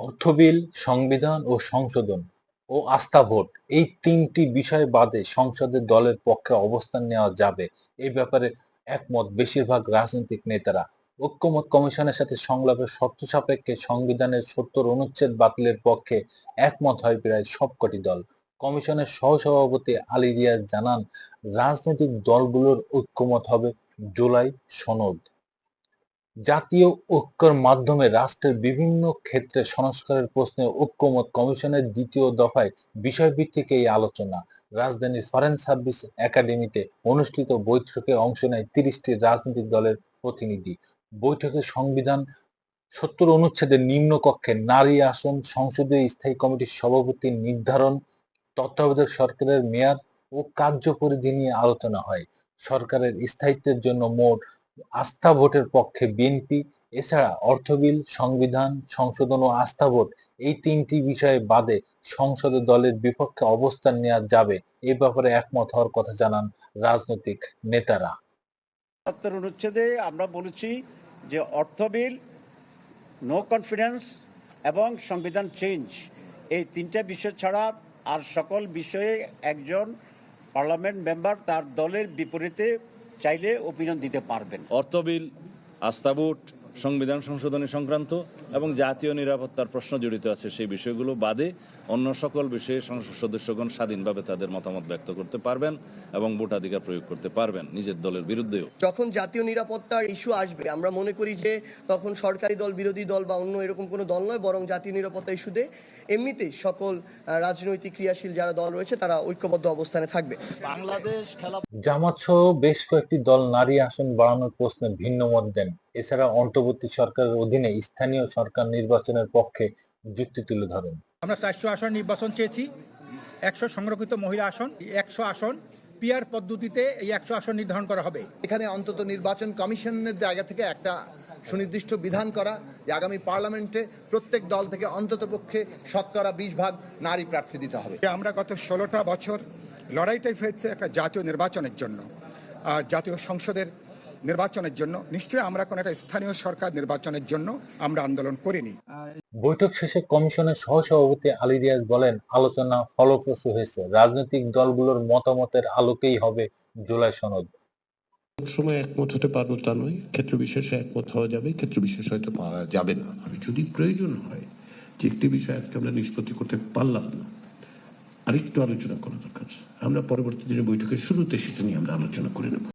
অর্থ বিল, সংবিধান ও সংশোধন ও আস্থা ভোট এই তিনটি বিষয় বাদে সংসদে দলের পক্ষে অবস্থান নেওয়া যাবে এ ব্যাপারে একমত বেশিরভাগ রাজনৈতিক নেতারা। ঐকমত্য কমিশনের সাথে সংলাপের শর্ত সাপেক্ষে সংবিধানের ৭০ অনুচ্ছেদ বাতিলের পক্ষে একমত হয় প্রায় সবকটি দল। কমিশনের সহসভাপতি আলী রিয়াজ জানান, রাজনৈতিক দলগুলোর ঐকমত হবে জুলাই সনদ। জাতীয় ঐক্যের মাধ্যমে রাষ্ট্রের বিভিন্ন ক্ষেত্রে সংস্কারের প্রশ্নে ঐকমত্য কমিশনের দ্বিতীয় দফায় বিষয়ভিত্তিক এই আলোচনা। রাজধানীর ফরেন সার্ভিস একাডেমিতে অনুষ্ঠিত বৈঠকে অংশ নেয় ৩০টি রাজনৈতিক দলের প্রতিনিধি। বৈঠকে সংবিধান ৭০ অনুচ্ছেদের নিম্নকক্ষে নারী আসন সংসদীয় স্থায়ী কমিটির সভাপতি নির্ধারণ, তত্ত্বাবধায়ক সরকারের মেয়াদ ও কার্যপরিধি নিয়ে আলোচনা হয়। সরকারের স্থায়িত্বের জন্য মোট আস্থা ভোটের পক্ষে বিএনপি। এছাড়া অর্থ বিল, সংবিধান সংশোধন ও আস্থা ভোট এই তিনটি বিষয়ে বাদে সংসদে দলের বিপক্ষে অবস্থান নেওয়া যাবে এ ব্যাপারে একমত হওয়ার কথা জানান রাজনৈতিক নেতারা। ৭০ অনুচ্ছেদে আমরা বলেছি যে অর্থ বিল, নো কনফিডেন্স এবং সংবিধান চেঞ্জ এই তিনটা বিষয় ছাড়া আর সকল বিষয়ে একজন পার্লামেন্ট মেম্বার তার দলের বিপরীতে চাইলে ওপিনিয়ন দিতে পারবেন। অর্থ বিল, আস্থা ভোট, সংবিধান সংশোধনী সংক্রান্ত এবং জাতীয় নিরাপত্তার প্রশ্ন জড়িত আছে সেই বিষয়গুলো বাদে অন্য সকল বিষয়ে সংসদ সদস্যগণ স্বাধীনভাবে তাদের মতামত ব্যক্ত করতে পারবেন এবং ভোটাধিকার প্রয়োগ করতে পারবেন নিজের দলের বিরুদ্ধেও। যখন জাতীয় নিরাপত্তার ইস্যু আসবে আমরা মনে করি যে তখন সরকারি দল, বিরোধী দল বা অন্য এরকম কোনো দল নয়, বরং জাতীয় নিরাপত্তা ইস্যুতে এমনিতেই সকল রাজনৈতিক ক্রিয়াশীল যারা দল রয়েছে তারা ঐক্যবদ্ধ অবস্থানে থাকবে। বাংলাদেশ খেলা জামাত সহ বেশ কয়েকটি দল নারী আসন বাড়ানোর প্রশ্নে ভিন্ন মত দেন। এছাড়া অন্তর্বর্তী সরকারের অধীনে স্থানীয় সরকার নির্বাচনের পক্ষে যুক্তি তুলে ধরেন। আমরা ৪০০ আসন নির্বাচন চেয়েছি, ১০০ সংরক্ষিত মহিলা আসন, ১০০ আসন পিআর পদ্ধতিতে এই ১০০ আসন নির্ধারণ করা হবে। এখানে অন্তত নির্বাচন কমিশনের জায়গা থেকে একটা সুনির্দিষ্ট বিধান করা যে আগামী পার্লামেন্টে প্রত্যেক দল থেকে অন্তত পক্ষে ২০% নারী প্রার্থী দিতে হবে। আমরা গত ১৬টা বছর লড়াইটাই হয়েছে একটা জাতীয় নির্বাচনের জন্য, আর জাতীয় সংসদের নির্বাচনের জন্য। নিশ্চয়ই আমরা কোনো একটা স্থানীয় সরকার নির্বাচনের জন্য আমরা আন্দোলন করিনি। বৈঠক শেষে কমিশনের সহসভাপতি আলী রিয়াজ বলেন, আলোচনা ফলপ্রসূ হয়েছে। রাজনৈতিক দলগুলোর মতামতের আলোকেই হবে জুলাই সনদ। সময় একমত হতে পারবো তা নয়, ক্ষেত্র বিশেষে একমত হওয়া যাবে, ক্ষেত্র বিশেষ হয়তো পারা যাবে না। আর যদি প্রয়োজন হয় যে একটি বিষয় আজকে আমরা নিষ্পত্তি করতে পারলাম না, আরেকটু আলোচনা করা দরকার, আমরা পরবর্তী দিনে বৈঠকের শুরুতে সেটা নিয়ে আমরা আলোচনা করে নেব।